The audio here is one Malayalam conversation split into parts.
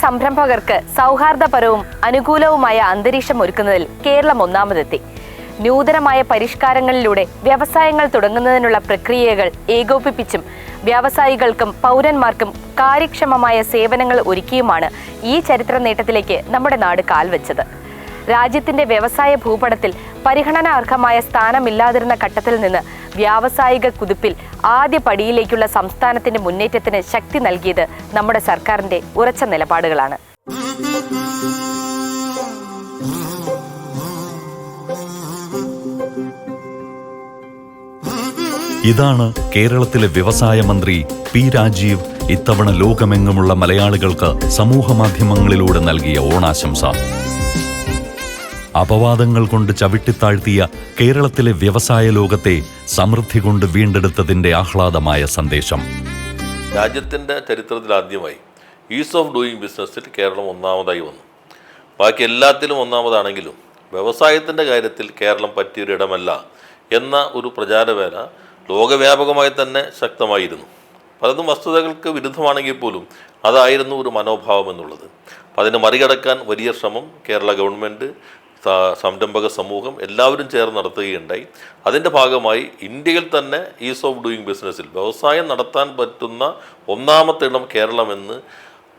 സംരംഭകർക്ക് സൗഹാർദ്ദപരവും അനുകൂലവുമായ അന്തരീക്ഷം ഒരുക്കുന്നതിൽ കേരളം ഒന്നാമതെത്തി. നൂതനമായ പരിഷ്കാരങ്ങളിലൂടെ വ്യവസായങ്ങൾ തുടങ്ങുന്നതിനുള്ള പ്രക്രിയകൾ ഏകോപിപ്പിച്ചും വ്യാവസായികൾക്കും പൗരന്മാർക്കും കാര്യക്ഷമമായ സേവനങ്ങൾ ഒരുക്കിയുമാണ് ഈ ചരിത്ര നേട്ടത്തിലേക്ക് നമ്മുടെ നാട് കാൽവെച്ചത്. രാജ്യത്തിന്റെ വ്യവസായ ഭൂപടത്തിൽ പരിഗണനാർഹമായ സ്ഥാനമില്ലാതിരുന്ന ഘട്ടത്തിൽ നിന്ന് വ്യാവസായിക കുതിപ്പിൽ ആദ്യ പടിയിലേക്കുള്ള സംസ്ഥാനത്തിന്റെ മുന്നേറ്റത്തിന് ശക്തി നൽകിയത് നമ്മുടെ സർക്കാരിന്റെ ഉറച്ച നിലപാടുകളാണ്. ഇതാണ് കേരളത്തിലെ വ്യവസായ മന്ത്രി പി രാജീവ് ഇത്തവണ ലോകമെങ്ങുമുള്ള മലയാളികൾക്ക് സമൂഹമാധ്യമങ്ങളിലൂടെ നൽകിയ ഓണാശംസ. അപവാദങ്ങൾ കൊണ്ട് ചവിട്ടിത്താഴ്ത്തിയ കേരളത്തിലെ വ്യവസായ ലോകത്തെ സമൃദ്ധി കൊണ്ട് വീണ്ടെടുത്തതിന്റെ ആഹ്ലാദമായ സന്ദേശം. രാജ്യത്തിൻ്റെ ചരിത്രത്തിൽ ആദ്യമായി ഈസ് ഓഫ് ഡൂയിങ് ബിസിനസ്സിൽ കേരളം ഒന്നാമതായി വന്നു. ബാക്കി എല്ലാത്തിലും ഒന്നാമതാണെങ്കിലും വ്യവസായത്തിൻ്റെ കാര്യത്തിൽ കേരളം പറ്റിയൊരിടമല്ല എന്ന ഒരു പ്രചാരവേല ലോകവ്യാപകമായി തന്നെ ശക്തമായിരുന്നു. പലതും വസ്തുതകൾക്ക് വിരുദ്ധമാണെങ്കിൽ പോലും അതായിരുന്നു ഒരു മനോഭാവം എന്നുള്ളത്. അപ്പം അതിനെ മറികടക്കാൻ വലിയ ശ്രമം കേരള ഗവൺമെൻറ്, സംരംഭക സമൂഹം എല്ലാവരും ചേർന്ന് നടത്തുകയുണ്ടായി. അതിൻ്റെ ഭാഗമായി ഇന്ത്യയിൽ തന്നെ ഈസ് ഓഫ് ഡൂയിങ് ബിസിനസ്സിൽ വ്യവസായം നടത്താൻ പറ്റുന്ന ഒന്നാമത്തെ ഇടം കേരളമെന്ന്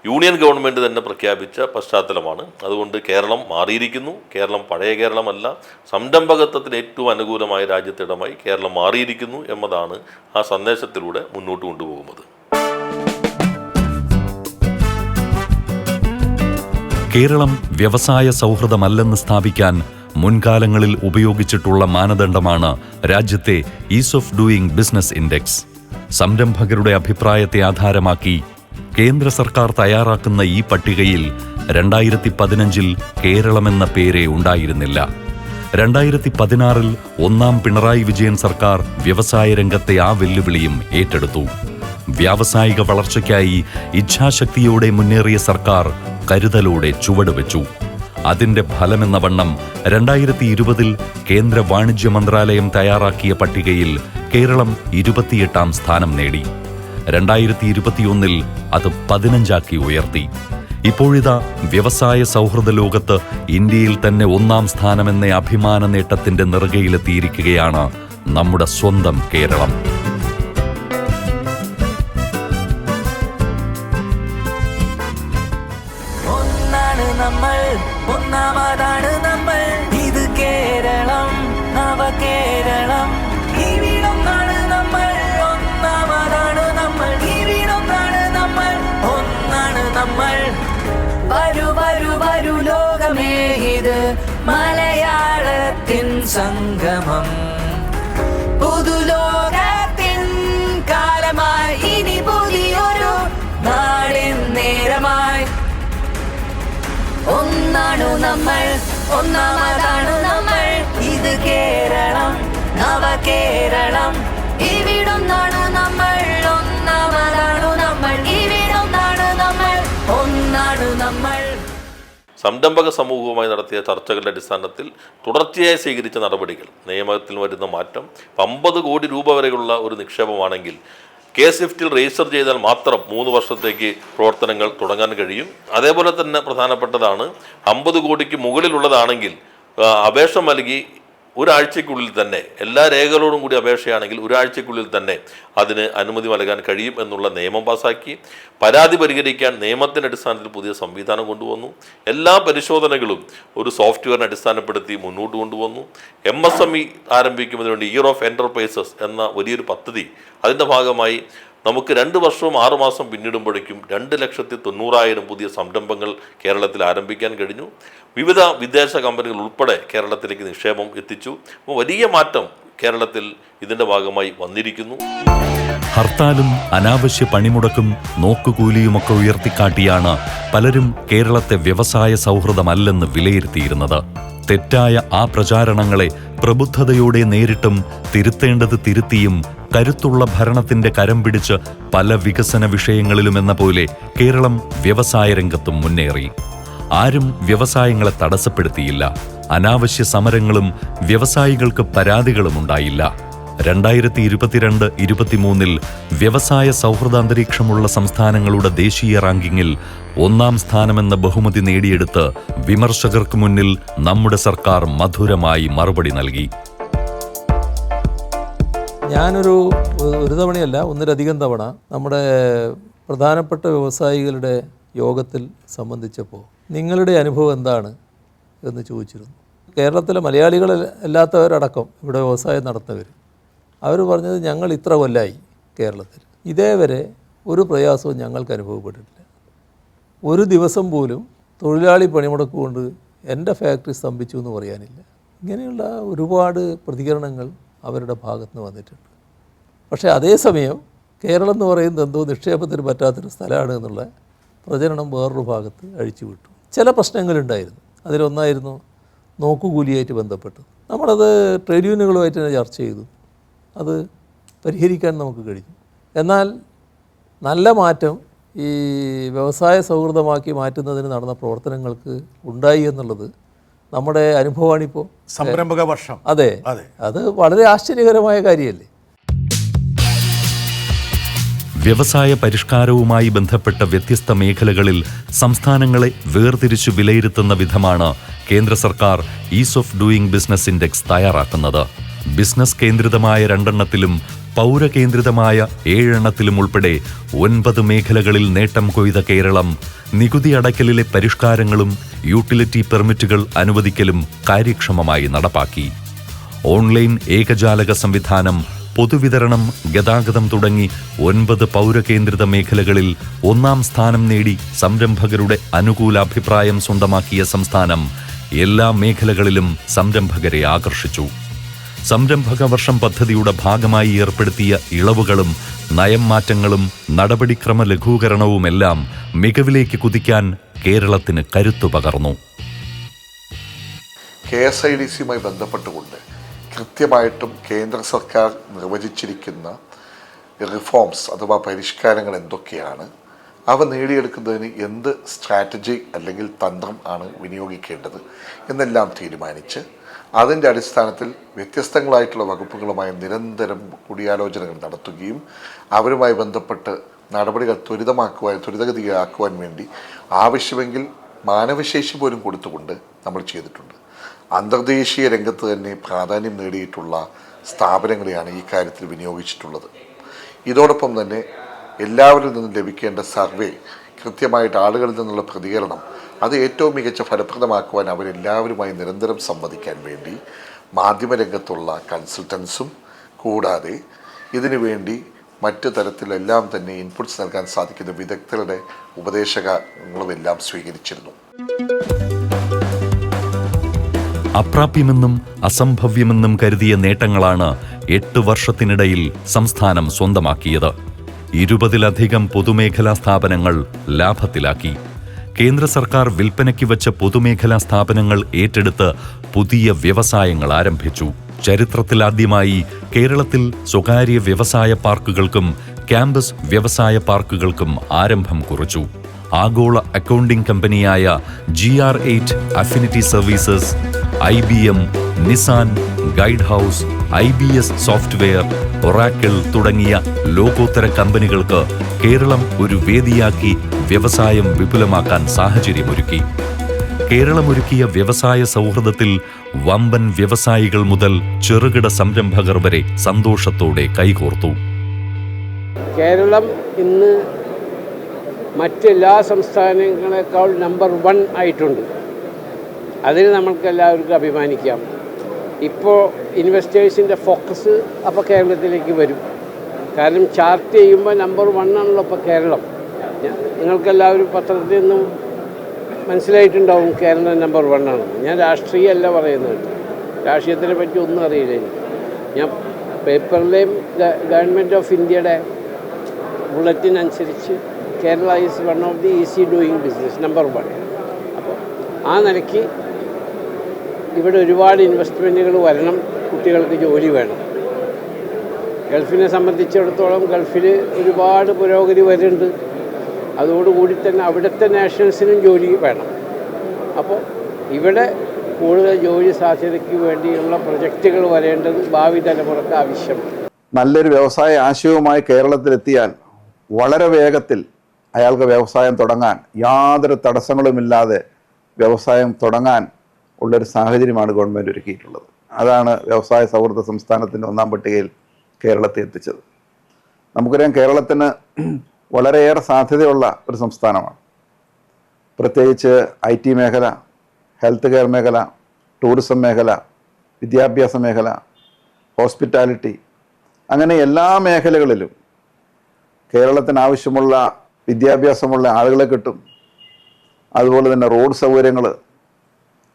യൂണിയൻ ഗവൺമെൻറ് തന്നെ പ്രഖ്യാപിച്ച പശ്ചാത്തലമാണ്. അതുകൊണ്ട് കേരളം മാറിയിരിക്കുന്നു. കേരളം പഴയ കേരളമല്ല, സംരംഭകത്വത്തിന് ഏറ്റവും അനുകൂലമായ രാജ്യത്തിടമായി കേരളം മാറിയിരിക്കുന്നു എന്നതാണ് ആ സന്ദേശത്തിലൂടെ മുന്നോട്ട് കൊണ്ടുപോകുന്നത്. കേരളം വ്യവസായ സൗഹൃദമല്ലെന്ന് സ്ഥാപിക്കാൻ മുൻകാലങ്ങളിൽ ഉപയോഗിച്ചിട്ടുള്ള മാനദണ്ഡമാണ് രാജ്യത്തെ ease of doing business index. സംരംഭകരുടെ അഭിപ്രായത്തെ ആധാരമാക്കി കേന്ദ്ര സർക്കാർ തയ്യാറാക്കുന്ന ഈ പട്ടികയിൽ 2015 കേരളമെന്ന പേരേ ഉണ്ടായിരുന്നില്ല. 2016 ഒന്നാം പിണറായി വിജയൻ സർക്കാർ വ്യവസായ രംഗത്തെ ആ വെല്ലുവിളിയും ഏറ്റെടുത്തു. വ്യാവസായിക വളർച്ചയ്ക്കായി ഇച്ഛാശക്തിയോടെ മുന്നേറിയ സർക്കാർ കരുതലോടെ ചുവടുവെച്ചു. അതിന്റെ ഫലമെന്ന വണ്ണം 2020 കേന്ദ്ര വാണിജ്യ മന്ത്രാലയം തയ്യാറാക്കിയ പട്ടികയിൽ കേരളം 28ാം സ്ഥാനം നേടി. 2021 അത് 15ആക്കി ഉയർത്തി. ഇപ്പോഴിതാ വ്യവസായ സൗഹൃദ ലോകത്ത് ഇന്ത്യയിൽ തന്നെ ഒന്നാം സ്ഥാനമെന്ന അഭിമാന നേട്ടത്തിന്റെ നെറുകയിലെത്തിയിരിക്കുകയാണ് നമ്മുടെ സ്വന്തം കേരളം. ഒന്നാമതാണ് നമ്മൾ, ഇത് കേരളം, നവകേരളം. ഇവിടൊന്നാണ് നമ്മൾ, ഒന്നാമതാണ് നമ്മൾ, ഇവിടൊന്നാണ് നമ്മൾ, ഒന്നാണ് നമ്മൾ. വരൂ വരൂ വരൂ ലോകമേ, ഇത് മലയാളത്തിൻ സംഗമം. പുതുലോകത്തിൻ കാലമായി, ഇനി പുതിയൊരു നാടിൻ നേരമായി. ഒന്നാണു നമ്മൾ, ഒന്നാമതാണു നമ്മൾ, ഇത് കേരളം, നവകേരളം. ഇവിടൊന്നാണു നമ്മൾ, ഒന്നാമതാണു നമ്മൾ, ഇവിടൊന്നാണു നമ്മൾ, ഒന്നാണു നമ്മൾ. സംരംഭക സമൂഹവുമായി നടത്തിയ ചർച്ചകളുടെ അടിസ്ഥാനത്തിൽ തുടർച്ചയായി സ്വീകരിച്ച നടപടികൾ, നിയമത്തിൽ വരുന്ന മാറ്റം, 50 കോടി രൂപ വരെയുള്ള ഒരു നിക്ഷേപമാണെങ്കിൽ K-SWIFTൽ രജിസ്റ്റർ ചെയ്താൽ മാത്രം 3 വർഷത്തേക്ക് പ്രവർത്തനങ്ങൾ തുടങ്ങാൻ കഴിയും. അതേപോലെ തന്നെ പ്രധാനപ്പെട്ടതാണ് 50 കോടിക്ക് മുകളിലുള്ളതാണെങ്കിൽ അപേക്ഷ നൽകി ഒരാഴ്ചയ്ക്കുള്ളിൽ തന്നെ, എല്ലാ രേഖകളോടും കൂടി അപേക്ഷയാണെങ്കിൽ ഒരാഴ്ചയ്ക്കുള്ളിൽ തന്നെ അതിന് അനുമതി നൽകാൻ കഴിയും എന്നുള്ള നിയമം പാസാക്കി. പരാതി പരിഹരിക്കാൻ നിയമത്തിൻ്റെ അടിസ്ഥാനത്തിൽ പുതിയ സംവിധാനം കൊണ്ടുവന്നു. എല്ലാ പരിശോധനകളും ഒരു സോഫ്റ്റ്വെയറിനെ അടിസ്ഥാനപ്പെടുത്തി മുന്നോട്ട് കൊണ്ടുവന്നു. MSME ആരംഭിക്കുന്നതിന് വേണ്ടി ഇയർ ഓഫ് എൻ്റർപ്രൈസസ് എന്ന വലിയൊരു പദ്ധതി, അതിൻ്റെ ഭാഗമായി നമുക്ക് 2 വർഷവും 6 മാസം പിന്നിടുമ്പോഴേക്കും 2,90,000 പുതിയ സംരംഭങ്ങൾ കേരളത്തിൽ ആരംഭിക്കാൻ കഴിഞ്ഞു. വിവിധ വിദേശ കമ്പനികൾ ഉൾപ്പെടെ കേരളത്തിലേക്ക് നിക്ഷേപം എത്തിച്ചു. അപ്പോൾ വലിയ മാറ്റം കേരളത്തിൽ ഇതിൻ്റെ ഭാഗമായി വന്നിരിക്കുന്നു. ഹർത്താലും അനാവശ്യ പണിമുടക്കും നോക്കുകൂലിയുമൊക്കെ ഉയർത്തിക്കാട്ടിയാണ് പലരും കേരളത്തെ വ്യവസായ സൗഹൃദമല്ലെന്ന് വിലയിരുത്തിയിരുന്നത്. തെറ്റായ ആ പ്രചാരണങ്ങളെ പ്രബുദ്ധതയോടെ നേരിട്ടും തിരുത്തേണ്ടത് തിരുത്തിയും കരുത്തുള്ള ഭരണത്തിന്റെ കരം പിടിച്ച് പല വികസന വിഷയങ്ങളിലുമെന്ന പോലെ കേരളം വ്യവസായ രംഗത്തും മുന്നേറി. ആരും വ്യവസായങ്ങളെ തടസ്സപ്പെടുത്തിയില്ല. അനാവശ്യ സമരങ്ങളും വ്യവസായികൾക്ക് പരാതികളും ഉണ്ടായില്ല. 2022-23 വ്യവസായ സൗഹൃദാന്തരീക്ഷമുള്ള സംസ്ഥാനങ്ങളുടെ ദേശീയ റാങ്കിങ്ങിൽ 1-ാം സ്ഥാനമെന്ന ബഹുമതി നേടിയെടുത്ത് വിമർശകർക്ക് മുന്നിൽ നമ്മുടെ സർക്കാർ മധുരമായി മറുപടി നൽകി. ഞാനൊരു തവണയല്ല, ഒന്നിലധികം തവണ നമ്മുടെ പ്രധാനപ്പെട്ട വ്യവസായികളുടെ യോഗത്തിൽ സംബന്ധിച്ചപ്പോൾ നിങ്ങളുടെ അനുഭവം എന്താണ് എന്ന് ചോദിച്ചിരുന്നു. കേരളത്തിലെ മലയാളികളല്ലാത്തവരടക്കം ഇവിടെ വ്യവസായം നടത്തുന്നവർ അവർ പറഞ്ഞത്, ഞങ്ങൾ ഇത്ര കൊല്ലമായി കേരളത്തിൽ, ഇതേവരെ ഒരു പ്രയാസവും ഞങ്ങൾക്ക് അനുഭവപ്പെട്ടിട്ടില്ല. ഒരു ദിവസം പോലും തൊഴിലാളി പണിമുടക്ക് കൊണ്ട് എൻ്റെ ഫാക്ടറി സ്തംഭിച്ചു എന്ന് പറയാനില്ല. ഇങ്ങനെയുള്ള ഒരുപാട് പ്രതികരണങ്ങൾ അവരുടെ ഭാഗത്ത് നിന്ന് വന്നിട്ടുണ്ട്. പക്ഷേ അതേസമയം കേരളം എന്ന് പറയുന്നത് എന്തോ നിക്ഷേപത്തിന് പറ്റാത്തൊരു സ്ഥലമാണ് എന്നുള്ള പ്രചരണം വേറൊരു ഭാഗത്ത് അഴിച്ചുവിട്ടു. ചില പ്രശ്നങ്ങളുണ്ടായിരുന്നു. അതിലൊന്നായിരുന്നു നോക്കുകൂലിയായിട്ട് ബന്ധപ്പെട്ടത്. നമ്മളത് ട്രേഡ് യൂണിയനുകളുമായിട്ട് തന്നെ ചർച്ച ചെയ്തു. അത് പരിഹരിക്കാൻ നമുക്ക് കഴിഞ്ഞു. എന്നാൽ നല്ല മാറ്റം ഈ വ്യവസായ സൗഹൃദമാക്കി മാറ്റുന്നതിന് നടന്ന പ്രവർത്തനങ്ങൾക്ക് ഉണ്ടായി എന്നുള്ളത് നമ്മുടെ അനുഭവമാണിപ്പോൾ. സംരംഭക വർഷം. അതെ, അത് വളരെ ആശ്ചര്യകരമായ കാര്യമല്ലേ. വ്യവസായ പരിഷ്കാരവുമായി ബന്ധപ്പെട്ട വ്യത്യസ്ത മേഖലകളിൽ സംസ്ഥാനങ്ങളെ വേർതിരിച്ചു വിലയിരുത്തുന്ന വിധമാണ് കേന്ദ്ര സർക്കാർ is of doing business index തയ്യാറാക്കുന്നത്. ബിസിനസ് കേന്ദ്രിതമായ 2 പൗരകേന്ദ്രിതമായ 7 ഉൾപ്പെടെ 9 മേഖലകളിൽ നേട്ടം കൊയ്ത കേരളം നികുതി അടയ്ക്കലിലെ പരിഷ്കാരങ്ങളും യൂട്ടിലിറ്റി പെർമിറ്റുകൾ അനുവദിക്കലും കാര്യക്ഷമമായി നടപ്പാക്കി. ഓൺലൈൻ ഏകജാലക സംവിധാനം, പൊതുവിതരണം, ഗതാഗതം തുടങ്ങി 9 പൗരകേന്ദ്രിത മേഖലകളിൽ 1-ാം സ്ഥാനം നേടി സംരംഭകരുടെ അനുകൂലാഭിപ്രായം സ്വന്തമാക്കിയ സംസ്ഥാനം എല്ലാ മേഖലകളിലും സംരംഭകരെ ആകർഷിച്ചു. സംരംഭക വർഷം പദ്ധതിയുടെ ഭാഗമായി ഏർപ്പെടുത്തിയ ഇളവുകളും നയം മാറ്റങ്ങളും നടപടിക്രമ ലഘൂകരണവുമെല്ലാം മികവിലേക്ക് കുതിക്കാൻ കേരളത്തിന് കരുത്തു പകർന്നു. KSIDCയുമായി ബന്ധപ്പെട്ടുകൊണ്ട് കൃത്യമായിട്ടും കേന്ദ്ര സർക്കാർ നിർവചിച്ചിരിക്കുന്ന റിഫോംസ് അഥവാ പരിഷ്കാരങ്ങൾ എന്തൊക്കെയാണ്, അവ നേടിയെടുക്കുന്നതിന് എന്ത് സ്ട്രാറ്റജി അല്ലെങ്കിൽ തന്ത്രം ആണ് വിനിയോഗിക്കേണ്ടത് എന്നെല്ലാം തീരുമാനിച്ച് അതിൻ്റെ അടിസ്ഥാനത്തിൽ വ്യത്യസ്തങ്ങളായിട്ടുള്ള വകുപ്പുകളുമായി നിരന്തരം കൂടിയാലോചനകൾ നടത്തുകയും അവരുമായി ബന്ധപ്പെട്ട് നടപടികൾ ത്വരിതഗതിയിലാക്കുവാൻ വേണ്ടി ആവശ്യമെങ്കിൽ മാനവശേഷി പോലും കൊടുത്തുകൊണ്ട് നമ്മൾ ചെയ്തിട്ടുണ്ട്. അന്തർദേശീയ രംഗത്ത് തന്നെ പ്രാധാന്യം നേടിയിട്ടുള്ള സ്ഥാപനങ്ങളെയാണ് ഈ കാര്യത്തിൽ വിനിയോഗിച്ചിട്ടുള്ളത്. ഇതോടൊപ്പം തന്നെ എല്ലാവരിൽ നിന്നും ലഭിക്കേണ്ട സർവേ, കൃത്യമായിട്ട് ആളുകളിൽ നിന്നുള്ള പ്രതികരണം, അത് ഏറ്റവും മികച്ച ഫലപ്രദമാക്കുവാൻ അവരെല്ലാവരുമായി നിരന്തരം സംവദിക്കാൻ വേണ്ടി മാധ്യമരംഗത്തുള്ള കൺസൾട്ടൻസും കൂടാതെ ഇതിനു വേണ്ടി മറ്റു തരത്തിലെല്ലാം തന്നെ ഇൻപുട്സ് നൽകാൻ സാധിക്കുന്ന വിദഗ്ധരുടെ ഉപദേശങ്ങളുമെല്ലാം സ്വീകരിച്ചിരുന്നു. അപ്രാപ്യമെന്നും അസംഭവ്യമെന്നും കരുതിയ നേട്ടങ്ങളാണ് 8 വർഷത്തിനിടയിൽ സംസ്ഥാനം സ്വന്തമാക്കിയത്. 20-ലധികം പൊതുമേഖലാ സ്ഥാപനങ്ങൾ ലാഭത്തിലാക്കി. കേന്ദ്ര സർക്കാർ വിൽപ്പനയ്ക്ക് വച്ച പൊതുമേഖലാ സ്ഥാപനങ്ങൾ ഏറ്റെടുത്ത് പുതിയ വ്യവസായങ്ങൾ ആരംഭിച്ചു. ചരിത്രത്തിലാദ്യമായി കേരളത്തിൽ സ്വകാര്യ വ്യവസായ പാർക്കുകൾക്കും ക്യാമ്പസ് വ്യവസായ പാർക്കുകൾക്കും ആരംഭം കുറിച്ചു. ആഗോള അക്കൗണ്ടിംഗ് കമ്പനിയായ GR8 affinity services, IBM, Nissan, guide house, IBS software, Oracle തുടങ്ങിയ ലോകോത്തര കമ്പനികൾക്ക് കേരളം ഒരു വേദിയാക്കി വ്യവസായം വിപുലമാക്കാൻ സാഹചര്യമൊരുക്കി. കേരളമൊരുക്കിയ വ്യവസായ സൗഹൃദത്തിൽ വമ്പൻ വ്യവസായികൾ മുതൽ ചെറുകിട സംരംഭകർ വരെ സന്തോഷത്തോടെ കൈകോർത്തു. കേരളം ഇന്ന് മറ്റെല്ലാ സംസ്ഥാനങ്ങളെക്കാൾ നമ്പർ 1 ആയിട്ടുണ്ട്. അതിന് നമ്മൾക്ക് എല്ലാവർക്കും അഭിമാനിക്കാം. ഇപ്പോൾ ഇൻവെസ്റ്റേഴ്സിൻ്റെ ഫോക്കസ് അപ്പോൾ കേരളത്തിലേക്ക് വരും. കാരണം ചാർട്ട് ചെയ്യുമ്പോൾ നമ്പർ 1 ആണല്ലോ ഇപ്പോൾ കേരളം. നിങ്ങൾക്കെല്ലാവരും പത്രത്തിൽ നിന്നും മനസ്സിലായിട്ടുണ്ടാവും കേരളം നമ്പർ 1 ആണ്. ഞാൻ രാഷ്ട്രീയമല്ല പറയുന്നത്, രാഷ്ട്രീയത്തിനെ പറ്റി ഒന്നും അറിയില്ല എനിക്ക്. ഞാൻ പേപ്പറിലെയും ഗവൺമെൻറ് ഓഫ് ഇന്ത്യയുടെ ബുള്ളറ്റിൻ അനുസരിച്ച് Kerala is one of the easy doing business number 1. അപ്പോൾ ആ നിലയ്ക്ക് ഇവിടെ ഒരുപാട് ഇൻവെസ്റ്റ്മെൻറ്റുകൾ വരണം, കുട്ടികൾക്ക് ജോലി വേണം. ഗൾഫിനെ സംബന്ധിച്ചിടത്തോളം ഗൾഫിൽ ഒരുപാട് പുരോഗതി വരുന്നുണ്ട്. അതോടുകൂടി തന്നെ അവിടുത്തെ നാഷണൽസിനും ജോലി വേണം. അപ്പോൾ ഇവിടെ കൂടുതൽ ജോലി സാധ്യതയ്ക്ക് വേണ്ടിയുള്ള പ്രൊജക്റ്റുകൾ വരേണ്ടത് ഭാവി തലമുറക്ക് ആവശ്യമാണ്. നല്ലൊരു വ്യവസായ ആശയവുമായി കേരളത്തിലെത്തിയാൽ വളരെ വേഗത്തിൽ അയാൾക്ക് വ്യവസായം തുടങ്ങാൻ യാതൊരു തടസ്സങ്ങളുമില്ലാതെ വ്യവസായം തുടങ്ങാൻ ഉള്ളൊരു സാഹചര്യമാണ് ഗവൺമെൻറ് ഒരുക്കിയിട്ടുള്ളത്. അതാണ് വ്യവസായ സൗഹൃദ സംസ്ഥാനത്തിൻ്റെ 1-ാം പട്ടികയിൽ കേരളത്തെ എത്തിച്ചത്. നമുക്കറിയാം, കേരളത്തിന് വളരെയേറെ സാധ്യതയുള്ള ഒരു സംസ്ഥാനമാണ്. പ്രത്യേകിച്ച് IT മേഖല, ഹെൽത്ത് കെയർ മേഖല, ടൂറിസം മേഖല, വിദ്യാഭ്യാസ മേഖല, ഹോസ്പിറ്റാലിറ്റി, അങ്ങനെ എല്ലാ മേഖലകളിലും കേരളത്തിന് ആവശ്യമുള്ള വിദ്യാഭ്യാസമുള്ള ആളുകളെ കിട്ടും. അതുപോലെ തന്നെ റോഡ് സൗകര്യങ്ങൾ,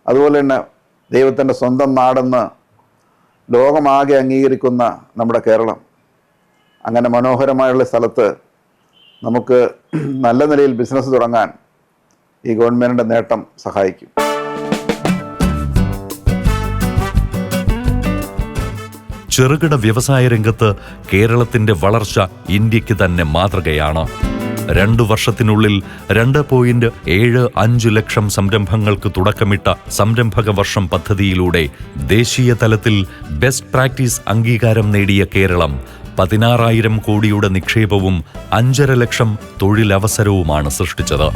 അതുപോലെ തന്നെ ദൈവത്തിൻ്റെ സ്വന്തം നാടെന്ന് ലോകമാകെ അംഗീകരിക്കുന്ന നമ്മുടെ കേരളം, അങ്ങനെ മനോഹരമായുള്ള സ്ഥലത്ത് നമുക്ക് നല്ല നിലയിൽ ബിസിനസ് തുടങ്ങാൻ ഈ ഗവൺമെൻറ്റിൻ്റെ നേട്ടം സഹായിക്കും. ചെറുകിട വ്യവസായ രംഗത്ത് കേരളത്തിന്റെ വളർച്ച ഇന്ത്യക്ക് തന്നെ മാതൃകയാണ്. 2 വർഷത്തിനുള്ളിൽ 2.75 ലക്ഷം സംരംഭങ്ങൾക്ക് തുടക്കമിട്ട സംരംഭക വർഷം പദ്ധതിയിലൂടെ ദേശീയ തലത്തിൽ ബെസ്റ്റ് പ്രാക്ടീസ് അംഗീകാരം നേടിയ കേരളം 16,000 കോടിയുടെ നിക്ഷേപവും 5.5 ലക്ഷം തൊഴിലവസരവുമാണ് സൃഷ്ടിച്ചത്.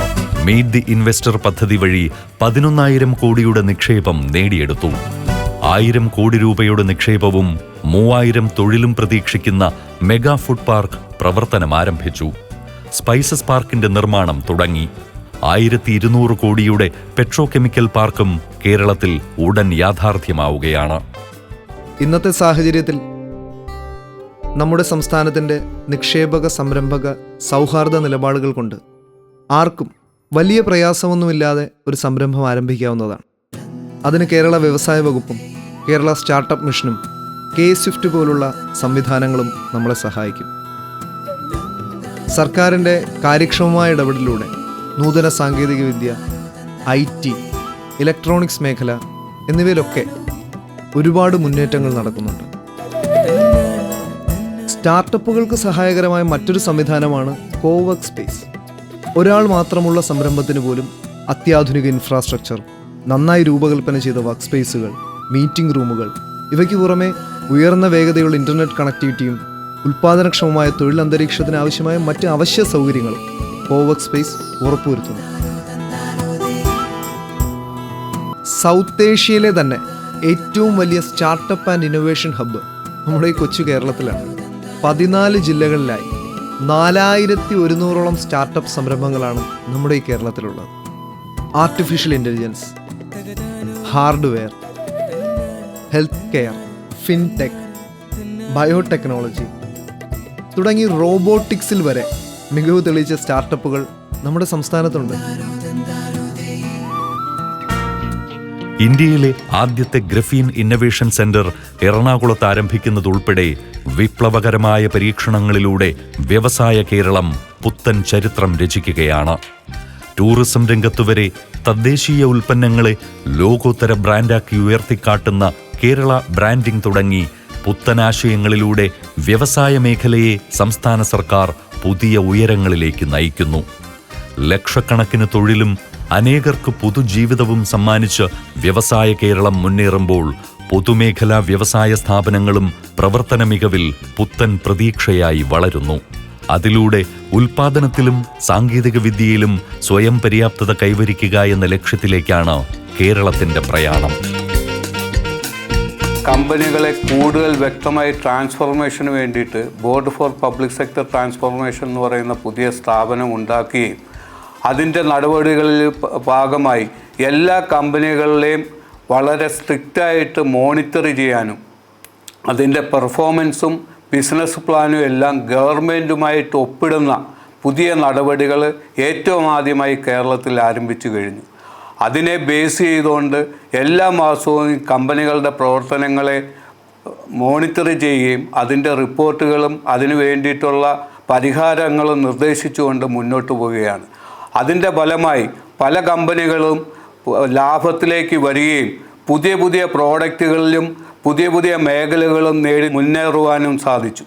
മീറ്റ് ദി ഇൻവെസ്റ്റർ പദ്ധതി വഴി 11,000 കോടിയുടെ നിക്ഷേപം നേടിയെടുത്തു. 1,000 കോടി രൂപയുടെ നിക്ഷേപവും 3,000 തൊഴിലും പ്രതീക്ഷിക്കുന്ന മെഗാ ഫുഡ് പാർക്ക് പ്രവർത്തനം ആരംഭിച്ചു. സ്പൈസസ് പാർക്കിന്റെ നിർമ്മാണം തുടങ്ങി. 1,200 കോടിയുടെ പെട്രോ കെമിക്കൽ പാർക്കും കേരളത്തിൽ ഉടൻ യാഥാർത്ഥ്യമാവുകയാണ്. ഇന്നത്തെ സാഹചര്യത്തിൽ നമ്മുടെ സംസ്ഥാനത്തിൻ്റെ നിക്ഷേപക സംരംഭക സൗഹാർദ്ദ നിലപാടുകൾ കൊണ്ട് ആർക്കും വലിയ പ്രയാസമൊന്നുമില്ലാതെ ഒരു സംരംഭം ആരംഭിക്കാവുന്നതാണ്. അതിന് കേരള വ്യവസായ വകുപ്പും കേരള സ്റ്റാർട്ടപ്പ് മിഷനും K-SWIFT പോലുള്ള സംവിധാനങ്ങളും നമ്മളെ സഹായിക്കും. സർക്കാരിൻ്റെ കാര്യക്ഷമമായ ഇടപെടലിലൂടെ നൂതന സാങ്കേതികവിദ്യ, IT, ഇലക്ട്രോണിക്സ് മേഖല എന്നിവയിലൊക്കെ ഒരുപാട് മുന്നേറ്റങ്ങൾ നടക്കുന്നുണ്ട്. സ്റ്റാർട്ടപ്പുകൾക്ക് സഹായകരമായ മറ്റൊരു സംവിധാനമാണ് കോവർക്ക് സ്പേസ്. ഒരാൾ മാത്രമുള്ള സംരംഭത്തിന് പോലും അത്യാധുനിക ഇൻഫ്രാസ്ട്രക്ചർ, നന്നായി രൂപകൽപ്പന ചെയ്ത വർക്ക് സ്പേസുകൾ, മീറ്റിംഗ് റൂമുകൾ, ഇവയ്ക്ക് പുറമെ ഉയർന്ന വേഗതയുള്ള ഇൻ്റർനെറ്റ് കണക്ടിവിറ്റിയും ഉൽപ്പാദനക്ഷമമായ തൊഴിൽ അന്തരീക്ഷത്തിന് ആവശ്യമായ മറ്റ് അവശ്യ സൗകര്യങ്ങളും കോവർക്ക് സ്പേസ് ഉറപ്പുവരുത്തുന്നു. സൗത്ത് ഏഷ്യയിലെ തന്നെ ഏറ്റവും വലിയ സ്റ്റാർട്ടപ്പ് ആൻഡ് ഇന്നൊവേഷൻ ഹബ്ബ് നമ്മുടെ ഈ കൊച്ചു കേരളത്തിലാണ്. 14 ജില്ലകളിലായി 4,100ഓളം സ്റ്റാർട്ടപ്പ് സംരംഭങ്ങളാണ് നമ്മുടെ ഈ കേരളത്തിലുള്ളത്. Artificial intelligence, hardware, health care, fintech, biotechnology തുടങ്ങി റോബോട്ടിക്സിൽ വരെ മികവ് തെളിയിച്ച സ്റ്റാർട്ടപ്പുകൾ നമ്മുടെ സംസ്ഥാനത്തുണ്ട്. ഇന്ത്യയിലെ ആദ്യത്തെ ഗ്രഫീൻ ഇന്നവേഷൻ സെന്റർ എറണാകുളത്ത് ആരംഭിക്കുന്നതുൾപ്പെടെ വിപ്ലവകരമായ പരീക്ഷണങ്ങളിലൂടെ വ്യവസായ കേരളം പുത്തൻ ചരിത്രം രചിക്കുകയാണ്. ടൂറിസം രംഗത്തുവരെ തദ്ദേശീയ ഉൽപ്പന്നങ്ങളെ ലോകോത്തര ബ്രാൻഡാക്കി ഉയർത്തിക്കാട്ടുന്ന കേരള ബ്രാൻഡിംഗ് തുടങ്ങി പുത്തനാശയങ്ങളിലൂടെ വ്യവസായ മേഖലയെ സംസ്ഥാന സർക്കാർ പുതിയ ഉയരങ്ങളിലേക്ക് നയിക്കുന്നു. ലക്ഷക്കണക്കിന് തൊഴിലും അനേകർക്ക് പുതുജീവിതവും സമ്മാനിച്ച് വ്യവസായ കേരളം മുന്നേറുമ്പോൾ പൊതുമേഖലാ വ്യവസായ സ്ഥാപനങ്ങളും പ്രവർത്തന മികവിൽ പുത്തൻ പ്രതീക്ഷയായി വളരുന്നു. അതിലൂടെ ഉൽപാദനത്തിലും സാങ്കേതിക വിദ്യയിലും സ്വയം പര്യാപ്തത കൈവരിക്കുക എന്ന ലക്ഷ്യത്തിലേക്കാണ് കേരളത്തിന്റെ പ്രയാണം. കമ്പനികളെ കൂടുതൽ വ്യക്തമായി ട്രാൻസ്ഫോർമേഷന് വേണ്ടിയിട്ട് board for public sector transformation എന്ന് പറയുന്ന പുതിയ സ്ഥാപനം ഉണ്ടാക്കുകയും അതിൻ്റെ നടപടികളിൽ ഭാഗമായി എല്ലാ കമ്പനികളിലെയും വളരെ സ്ട്രിക്റ്റായിട്ട് മോണിറ്റർ ചെയ്യാനും അതിൻ്റെ പെർഫോമൻസും ബിസിനസ് പ്ലാനും എല്ലാം ഗവൺമെൻറ്റുമായിട്ട് ഒപ്പിടുന്ന പുതിയ നടപടികൾ ഏറ്റവും ആദ്യമായി കേരളത്തിൽ ആരംഭിച്ചു കഴിഞ്ഞു. അതിനെ ബേസ് ചെയ്തുകൊണ്ട് എല്ലാ മാസവും കമ്പനികളുടെ പ്രവർത്തനങ്ങളെ മോണിറ്റർ ചെയ്യുകയും അതിൻ്റെ റിപ്പോർട്ടുകളും അതിനു വേണ്ടിയിട്ടുള്ള പരിഹാരങ്ങളും നിർദ്ദേശിച്ചുകൊണ്ട് മുന്നോട്ട് പോവുകയാണ്. അതിൻ്റെ ഫലമായി പല കമ്പനികളും ലാഭത്തിലേക്ക് വരികയും പുതിയ പുതിയ പ്രോഡക്റ്റുകളിലും പുതിയ പുതിയ മേഖലകളും നേടി മുന്നേറുവാനും സാധിച്ചു.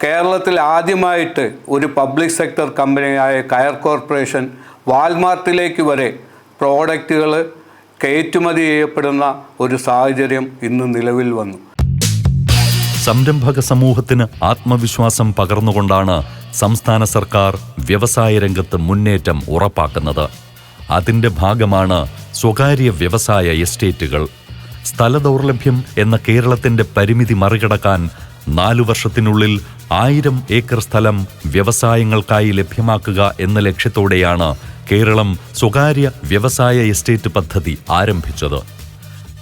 കേരളത്തിൽ ആദ്യമായിട്ട് ഒരു പബ്ലിക് സെക്ടർ കമ്പനിയായ കയർ കോർപ്പറേഷൻ വാൾമാർട്ടിലേക്ക് വരെ പ്രോഡക്റ്റുകൾ കയറ്റുമതി ചെയ്യപ്പെടുന്ന ഒരു സാഹചര്യം ഇന്ന് നിലവിൽ വന്നു. സംരംഭക സമൂഹത്തിന് ആത്മവിശ്വാസം പകർന്നുകൊണ്ടാണ് സംസ്ഥാന സർക്കാർ വ്യവസായ രംഗത്ത് മുന്നേറ്റം ഉറപ്പാക്കുന്നത്. അതിൻ്റെ ഭാഗമാണ് സ്വകാര്യ വ്യവസായ എസ്റ്റേറ്റുകൾ. സ്ഥലദൗർലഭ്യം എന്ന കേരളത്തിൻ്റെ പരിമിതി മറികടക്കാൻ 4 വർഷത്തിനുള്ളിൽ 1000 ഏക്കർ സ്ഥലം വ്യവസായങ്ങൾക്കായി ലഭ്യമാക്കുക എന്ന ലക്ഷ്യത്തോടെയാണ് കേരളം സ്വകാര്യ വ്യവസായ എസ്റ്റേറ്റ് പദ്ധതി ആരംഭിച്ചത്.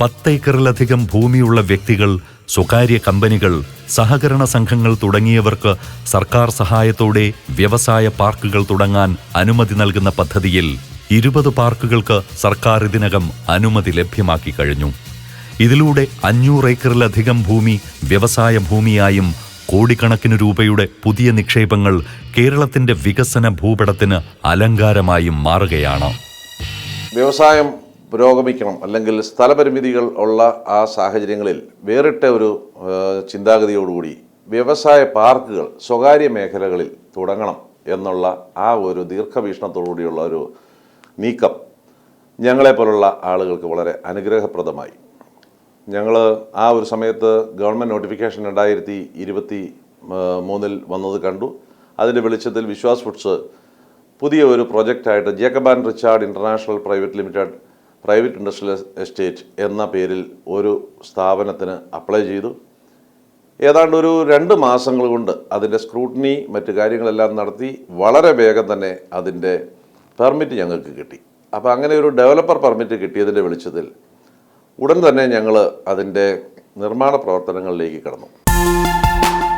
10 ഏക്കറിലധികം ഭൂമിയുള്ള വ്യക്തികൾ, സ്വകാര്യ കമ്പനികൾ, സഹകരണ സംഘങ്ങൾ തുടങ്ങിയവർക്ക് സർക്കാർ സഹായത്തോടെ വ്യവസായ പാർക്കുകൾ തുടങ്ങാൻ അനുമതി നൽകുന്ന പദ്ധതിയിൽ 20 പാർക്കുകൾക്ക് സർക്കാർ ഇതിനകം അനുമതി ലഭ്യമാക്കി കഴിഞ്ഞു. ഇതിലൂടെ 500 ഏക്കറിലധികം ഭൂമി വ്യവസായ ഭൂമിയായും കോടിക്കണക്കിന് രൂപയുടെ പുതിയ നിക്ഷേപങ്ങൾ കേരളത്തിന്റെ വികസന ഭൂപടത്തിന് അലങ്കാരമായും മാറുകയാണ്. വ്യവസായം പുരോഗമിക്കണം, അല്ലെങ്കിൽ സ്ഥലപരിമിതികൾ ഉള്ള ആ സാഹചര്യങ്ങളിൽ വേറിട്ട ഒരു ചിന്താഗതിയോടുകൂടി വ്യവസായ പാർക്കുകൾ സ്വകാര്യ മേഖലകളിൽ തുടങ്ങണം എന്നുള്ള ആ ഒരു ദീർഘവീക്ഷണത്തോടുകൂടിയുള്ള ഒരു നീക്കം ഞങ്ങളെപ്പോലുള്ള ആളുകൾക്ക് വളരെ അനുഗ്രഹപ്രദമായി. ഞങ്ങൾ ആ ഒരു സമയത്ത് ഗവൺമെൻറ് നോട്ടിഫിക്കേഷൻ 2023 വന്നത് കണ്ടു. അതിൻ്റെ വെളിച്ചത്തിൽ വിശ്വാസ് ഫുഡ്സ് പുതിയ ഒരു പ്രൊജക്റ്റായിട്ട് Jacob and Richard international private limited private industrial estate എന്ന പേരിൽ ഒരു സ്ഥാപനത്തിന് അപ്ലൈ ചെയ്തു. ഏതാണ്ട് ഒരു 2 മാസങ്ങൾ കൊണ്ട് അതിൻ്റെ സ്ക്രൂട്ടിനി മറ്റു കാര്യങ്ങളെല്ലാം നടത്തി വളരെ വേഗം തന്നെ അതിൻ്റെ പെർമിറ്റ് ഞങ്ങൾക്ക് കിട്ടി. അപ്പോൾ അങ്ങനെ ഒരു ഡെവലപ്പർ പെർമിറ്റ് കിട്ടിയതിൻ്റെ വെളിച്ചത്തിൽ ഉടൻ തന്നെ ഞങ്ങൾ അതിൻ്റെ നിർമ്മാണ പ്രവർത്തനങ്ങളിലേക്ക് കടന്നു.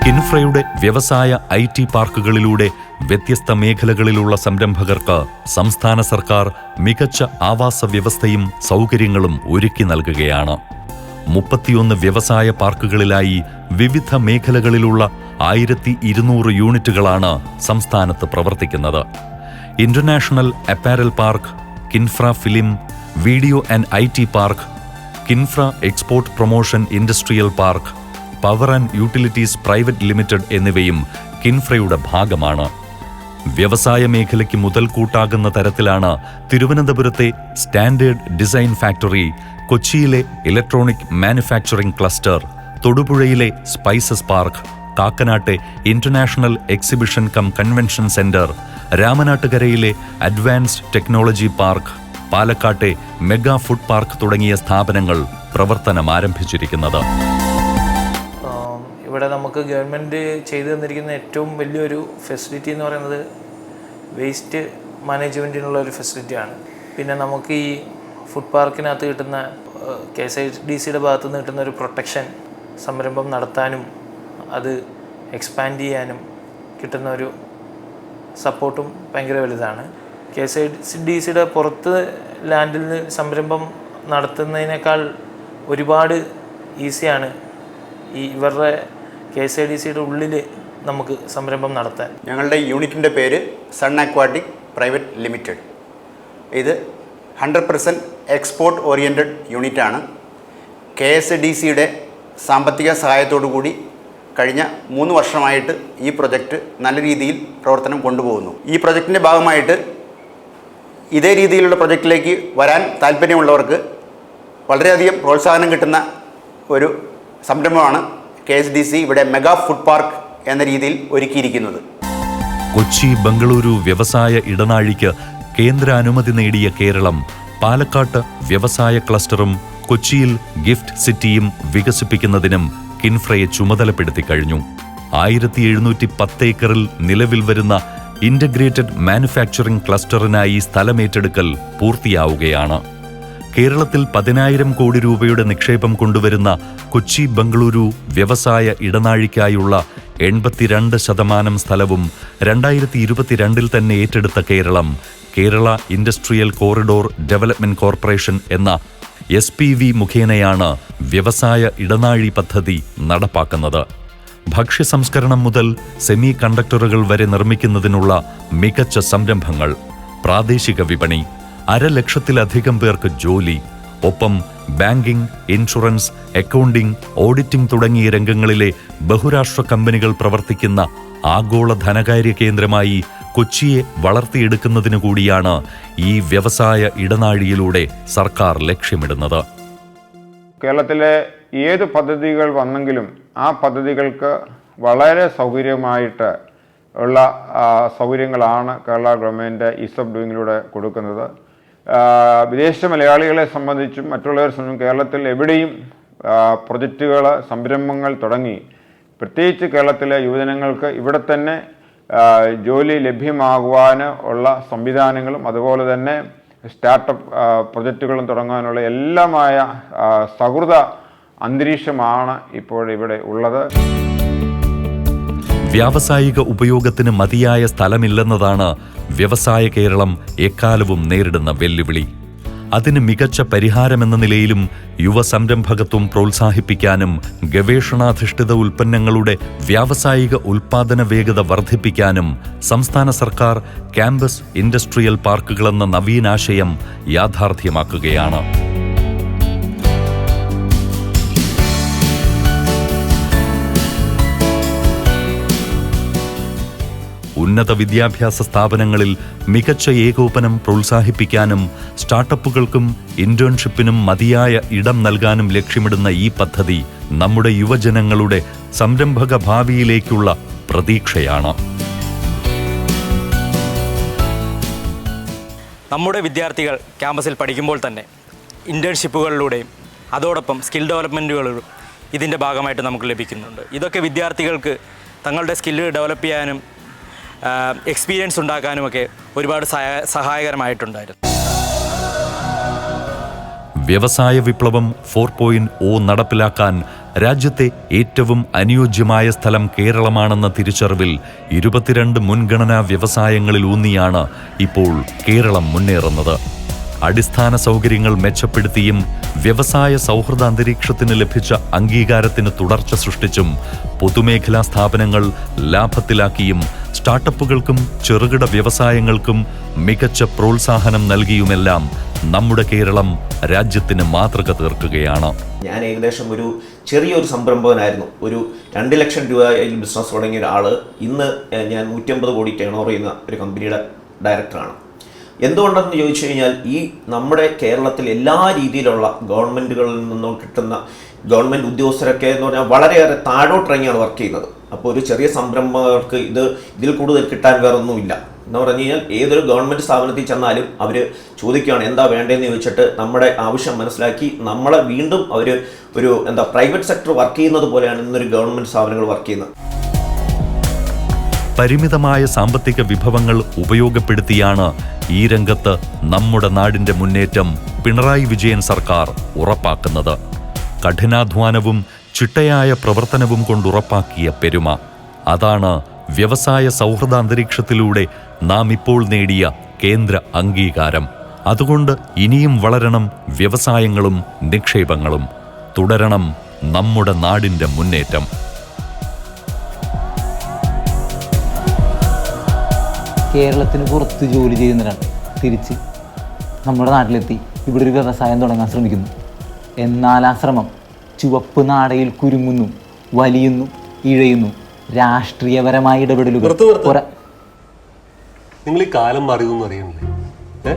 കിൻഫ്രയുടെ വ്യവസായ IT പാർക്കുകളിലൂടെ വ്യത്യസ്ത മേഖലകളിലുള്ള സംരംഭകർക്ക് സംസ്ഥാന സർക്കാർ മികച്ച ആവാസ വ്യവസ്ഥയും സൗകര്യങ്ങളും ഒരുക്കി നൽകുകയാണ്. 31 വ്യവസായ പാർക്കുകളിലായി വിവിധ മേഖലകളിലുള്ള 1200 യൂണിറ്റുകളാണ് സംസ്ഥാനത്ത് പ്രവർത്തിക്കുന്നത്. International apparel park, Kinfra film, video and IT park, Kinfra export promotion industrial park, power and utilities private limited എന്നിവയും കിൻഫ്രയുടെ ഭാഗമാണ്. വ്യവസായ മേഖലയ്ക്ക് മുതൽക്കൂട്ടാകുന്ന തരത്തിലാണ് തിരുവനന്തപുരത്തെ സ്റ്റാൻഡേർഡ് ഡിസൈൻ ഫാക്ടറി, കൊച്ചിയിലെ ഇലക്ട്രോണിക് മാനുഫാക്ചറിംഗ് ക്ലസ്റ്റർ, തൊടുപുഴയിലെ സ്പൈസസ് പാർക്ക്, കാക്കനാട്ടെ international exhibition cum convention centre, രാമനാട്ടുകരയിലെ അഡ്വാൻസ്ഡ് ടെക്നോളജി പാർക്ക്, പാലക്കാട്ടെ മെഗാ ഫുഡ് പാർക്ക് തുടങ്ങിയ സ്ഥാപനങ്ങൾ പ്രവർത്തനം ആരംഭിച്ചിരിക്കുന്നത്. ഇവിടെ നമുക്ക് ഗവൺമെൻറ് ചെയ്തു തന്നിരിക്കുന്ന ഏറ്റവും വലിയൊരു ഫെസിലിറ്റി എന്ന് പറയുന്നത് വേസ്റ്റ് മാനേജ്മെൻറ്റിനുള്ള ഒരു ഫെസിലിറ്റിയാണ്. പിന്നെ നമുക്ക് ഈ ഫുഡ് പാർക്കിനകത്ത് കിട്ടുന്ന KSIDCയുടെ ഭാഗത്തു നിന്ന് കിട്ടുന്ന ഒരു പ്രൊട്ടക്ഷൻ, സംരംഭം നടത്താനും അത് എക്സ്പാൻഡ് ചെയ്യാനും കിട്ടുന്ന ഒരു സപ്പോർട്ടും ഭയങ്കര വലുതാണ്. KSIDCയുടെ പുറത്ത് ലാൻഡിൽ നിന്ന് സംരംഭം നടത്തുന്നതിനേക്കാൾ ഒരുപാട് ഈസിയാണ് ഇവരുടെ KSIDCയുടെ ഉള്ളിൽ നമുക്ക് സംരംഭം നടത്താൻ. ഞങ്ങളുടെ യൂണിറ്റിൻ്റെ പേര് സൺ അക്വാട്ടിക് പ്രൈവറ്റ് ലിമിറ്റഡ്. ഇത് 100% എക്സ്പോർട്ട് ഓറിയൻറ്റഡ് യൂണിറ്റാണ്. KSIDCയുടെ സാമ്പത്തിക സഹായത്തോടു കൂടി കഴിഞ്ഞ 3 വർഷമായിട്ട് ഈ പ്രൊജക്റ്റ് നല്ല രീതിയിൽ പ്രവർത്തനം കൊണ്ടുപോകുന്നു. ഈ പ്രൊജക്റ്റിൻ്റെ ഭാഗമായിട്ട് ഇതേ രീതിയിലുള്ള പ്രൊജക്റ്റിലേക്ക് വരാൻ താല്പര്യമുള്ളവർക്ക് വളരെയധികം പ്രോത്സാഹനം കിട്ടുന്ന ഒരു സംരംഭമാണ് KSIDC ഇവിടെ മെഗാ ഫുഡ് പാർക്ക് എന്ന രീതിയിൽ ഒരുക്കിയിരിക്കുന്നത്. കൊച്ചി ബംഗളൂരു വ്യവസായ ഇടനാഴിക്ക് കേന്ദ്ര അനുമതി നേടിയ കേരളം പാലക്കാട്ട് വ്യവസായ ക്ലസ്റ്ററും കൊച്ചിയിൽ ഗിഫ്റ്റ് സിറ്റിയും വികസിപ്പിക്കുന്നതിനും കിൻഫ്രയെ ചുമതലപ്പെടുത്തി കഴിഞ്ഞു. 1710 ഏക്കറിൽ നിലവിൽ വരുന്ന ഇന്റഗ്രേറ്റഡ് മാനുഫാക്ചറിംഗ് ക്ലസ്റ്ററിനായി സ്ഥലമേറ്റെടുക്കൽ പൂർത്തിയാവുകയാണ്. കേരളത്തിൽ 10,000 കോടി രൂപയുടെ നിക്ഷേപം കൊണ്ടുവരുന്ന കൊച്ചി ബംഗളൂരു വ്യവസായ ഇടനാഴിക്കായുള്ള 82% സ്ഥലവും 2022 തന്നെ ഏറ്റെടുത്ത Kerala industrial corridor development corporation എന്ന SPV മുഖേനയാണ് വ്യവസായ ഇടനാഴി പദ്ധതി നടപ്പാക്കുന്നത്. ഭക്ഷ്യസംസ്കരണം മുതൽ സെമി കണ്ടക്ടറുകൾ വരെ നിർമ്മിക്കുന്നതിനുള്ള മികച്ച സംരംഭങ്ങൾ, പ്രാദേശിക വിപണി, 1,00,000-ലധികം പേർക്ക് ജോലി, ഒപ്പം ബാങ്കിംഗ്, ഇൻഷുറൻസ്, അക്കൗണ്ടിംഗ്, ഓഡിറ്റിംഗ് തുടങ്ങിയ രംഗങ്ങളിലെ ബഹുരാഷ്ട്ര കമ്പനികൾ പ്രവർത്തിക്കുന്ന ആഗോള ധനകാര്യ കേന്ദ്രമായി കൊച്ചിയെ വളർത്തിയെടുക്കുന്നതിനു കൂടിയാണ് ഈ വ്യവസായ ഇടനാഴിയിലൂടെ സർക്കാർ ലക്ഷ്യമിടുന്നത്. കേരളത്തിലെ ഏത് പദ്ധതികൾ വന്നെങ്കിലും ആ പദ്ധതികൾക്ക് വളരെ സൗകര്യമായിട്ട് ഉള്ള സൗകര്യങ്ങളാണ് കേരള ഗവൺമെൻറ് ഈസ് ഓഫ് ഡൂയിങ്ങിലൂടെ കൊടുക്കുന്നത്. വിദേശ മലയാളികളെ സംബന്ധിച്ചും മറ്റുള്ളവരെ സംബന്ധിച്ചും കേരളത്തിൽ എവിടെയും പ്രൊജക്റ്റുകൾ, സംരംഭങ്ങൾ തുടങ്ങി പ്രത്യേകിച്ച് കേരളത്തിലെ യുവജനങ്ങൾക്ക് ഇവിടെ തന്നെ ജോലി ലഭ്യമാകുവാൻ ഉള്ള സംവിധാനങ്ങളും അതുപോലെ തന്നെ സ്റ്റാർട്ടപ്പ് പ്രൊജക്റ്റുകളും തുടങ്ങാനുള്ള എല്ലാമായ സൗഹൃദ അന്തരീക്ഷമാണ് ഇപ്പോഴിവിടെ ഉള്ളത്. വ്യാവസായിക ഉപയോഗത്തിന് മതിയായ സ്ഥലമില്ലെന്നതാണ് വ്യവസായ കേരളം എക്കാലവും നേരിടുന്ന വെല്ലുവിളി. അതിന് മികച്ച പരിഹാരമെന്ന നിലയിലും യുവ സംരംഭകത്വം പ്രോത്സാഹിപ്പിക്കാനും ഗവേഷണാധിഷ്ഠിത ഉൽപ്പന്നങ്ങളുടെ വ്യാവസായിക ഉൽപ്പാദന വേഗത വർദ്ധിപ്പിക്കാനും സംസ്ഥാന സർക്കാർ ക്യാമ്പസ് ഇൻഡസ്ട്രിയൽ പാർക്കുകളെന്ന നവീനാശയം യാഥാർത്ഥ്യമാക്കുകയാണ്. ഉന്നത വിദ്യാഭ്യാസ സ്ഥാപനങ്ങളിൽ മികച്ച ഏകോപനം പ്രോത്സാഹിപ്പിക്കാനും സ്റ്റാർട്ടപ്പുകൾക്കും ഇന്റേൺഷിപ്പിനും മതിയായ ഇടം നൽകാനും ലക്ഷ്യമിടുന്ന ഈ പദ്ധതി നമ്മുടെ യുവജനങ്ങളുടെ സംരംഭക ഭാവിയിലേക്കുള്ള പ്രതീക്ഷയാണ്. നമ്മുടെ വിദ്യാർത്ഥികൾ ക്യാമ്പസിൽ പഠിക്കുമ്പോൾ തന്നെ ഇന്റേൺഷിപ്പുകളിലൂടെയും അതോടൊപ്പം സ്കിൽ ഡെവലപ്മെൻറ്റുകളിലും ഇതിൻ്റെ ഭാഗമായിട്ട് നമുക്ക് ലഭിക്കുന്നുണ്ട്. ഇതൊക്കെ വിദ്യാർത്ഥികൾക്ക് തങ്ങളുടെ സ്കില്ല് ഡെവലപ്പ് ചെയ്യാനും എക്സ്പീരിയൻസ് ഉണ്ടാക്കാനുമൊക്കെ ഒരുപാട് സഹായകരമായിട്ടുണ്ടായിരുന്നു. വ്യവസായ വിപ്ലവം 4.0 നടപ്പിലാക്കാൻ രാജ്യത്തെ ഏറ്റവും അനുയോജ്യമായ സ്ഥലം കേരളമാണെന്ന തിരിച്ചറിവിൽ 22 മുൻഗണനാ വ്യവസായങ്ങളിൽ ഊന്നിയാണ് ഇപ്പോൾ കേരളം മുന്നേറുന്നത്. അടിസ്ഥാന സൗകര്യങ്ങൾ മെച്ചപ്പെടുത്തിയും വ്യവസായ സൗഹൃദ അന്തരീക്ഷത്തിന് ലഭിച്ച അംഗീകാരത്തിന് തുടർച്ച സൃഷ്ടിച്ചും പൊതുമേഖലാ സ്ഥാപനങ്ങൾ ലാഭത്തിലാക്കിയും സ്റ്റാർട്ടപ്പുകൾക്കും ചെറുകിട വ്യവസായങ്ങൾക്കും മികച്ച പ്രോത്സാഹനം നൽകിയുമെല്ലാം നമ്മുടെ കേരളം രാജ്യത്തിന് മാതൃക തീർക്കുകയാണ്. ഞാൻ ഏകദേശം ഒരു ചെറിയൊരു സംരംഭകനായിരുന്നു. ഒരു 2 ലക്ഷം രൂപയിൽ ബിസിനസ് തുടങ്ങിയ ഒരാൾ ഇന്ന് ഞാൻ 150 കോടി ടേൺ ഓവർ ചെയ്യുന്ന ഒരു കമ്പനിയുടെ ഡയറക്ടറാണ്. എന്തുകൊണ്ടെന്ന് ചോദിച്ചു കഴിഞ്ഞാൽ ഈ നമ്മുടെ കേരളത്തിൽ എല്ലാ രീതിയിലുള്ള ഗവൺമെൻറ്റുകളിൽ നിന്നും കിട്ടുന്ന ഗവൺമെൻറ് ഉദ്യോഗസ്ഥരൊക്കെ എന്ന് പറഞ്ഞാൽ വളരെയേറെ താഴോട്ടിറങ്ങിയാണ് വർക്ക് ചെയ്യുന്നത്. അപ്പോൾ ഒരു ചെറിയ സംരംഭകർക്ക് ഇതിൽ കൂടുതൽ കിട്ടാൻ വേറൊന്നുമില്ല എന്ന് പറഞ്ഞു കഴിഞ്ഞാൽ ഏതൊരു ഗവൺമെൻറ് സ്ഥാപനത്തിൽ ചെന്നാലും അവർ ചോദിക്കുകയാണ് എന്താ വേണ്ടതെന്ന് ചോദിച്ചിട്ട് നമ്മുടെ ആവശ്യം മനസ്സിലാക്കി നമ്മളെ വീണ്ടും അവർ ഒരു പ്രൈവറ്റ് സെക്ടർ വർക്ക് ചെയ്യുന്നത് പോലെയാണ് ഇന്നൊരു ഗവൺമെൻറ് സ്ഥാപനങ്ങൾ വർക്ക് ചെയ്യുന്നത്. പരിമിതമായ സാമ്പത്തിക വിഭവങ്ങൾ ഉപയോഗപ്പെടുത്തിയാണ് ഈ രംഗത്ത് നമ്മുടെ നാടിന്റെ മുന്നേറ്റം പിണറായി വിജയൻ സർക്കാർ ഉറപ്പാക്കുന്നത്. കഠിനാധ്വാനവും ചിട്ടയായ പ്രവർത്തനവും കൊണ്ടുറപ്പാക്കിയ പെരുമ. അതാണ് വ്യവസായ സൗഹൃദ അന്തരീക്ഷത്തിലൂടെ നാം ഇപ്പോൾ നേടിയ കേന്ദ്ര അംഗീകാരം. അതുകൊണ്ട് ഇനിയും വളരണം വ്യവസായങ്ങളും നിക്ഷേപങ്ങളും. തുടരണം നമ്മുടെ നാടിന്റെ മുന്നേറ്റം. കേരളത്തിന് പുറത്ത് ജോലി ചെയ്യുന്നവരാണ് തിരിച്ച് നമ്മുടെ നാട്ടിലെത്തി ഇവിടെ ഒരു വ്യവസായം തുടങ്ങാൻ ശ്രമിക്കുന്നു. എന്നാൽ ആ ശ്രമം ചുവപ്പ് നാടയിൽ കുരുങ്ങുന്നു, വലിയുന്നു, ഇഴയുന്നു. രാഷ്ട്രീയപരമായ ഇടപെടലുകൾ നിങ്ങൾ ഈ കാലം മാറിയതെന്ന് അറിയണില്ലേ?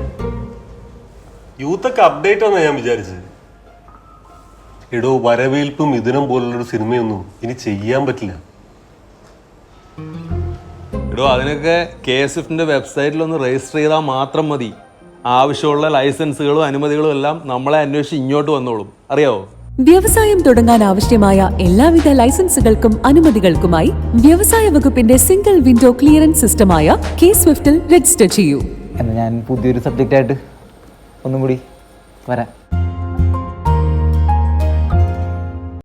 യൂത്തൊക്കെ അപ്ഡേറ്റ് ആണെന്ന് ഞാൻ വിചാരിച്ചത്. എടോ, വരവേൽപ്പും മിഥുനം പോലുള്ളൊരു സിനിമയൊന്നും ഇനി ചെയ്യാൻ പറ്റില്ല. എടോ, അതിനൊക്കെ KSFന്റെ വെബ്സൈറ്റിലൊന്ന് രജിസ്റ്റർ ചെയ്താൽ മാത്രം മതി. ആവശ്യമുള്ള ലൈസൻസുകളും അനുമതികളും എല്ലാം നമ്മളെ അന്വേഷിച്ച് ഇങ്ങോട്ട് വന്നോളും. അറിയാവോ? വ്യവസായം തുടങ്ങാൻ ആവശ്യമായ എല്ലാവിധ ലൈസൻസുകൾക്കും അനുമതികൾക്കുമായി വ്യവസായ വകുപ്പിന്റെ സിംഗിൾ വിൻഡോ ക്ലിയറൻസ് സിസ്റ്റമായ KSwiftൽ രജിസ്റ്റർ ചെയ്യൂ. എന്നാൽ ഞാൻ പുതിയൊരു സബ്ജക്റ്റ് ആയിട്ട് ഒന്നും കൂടി വരാം.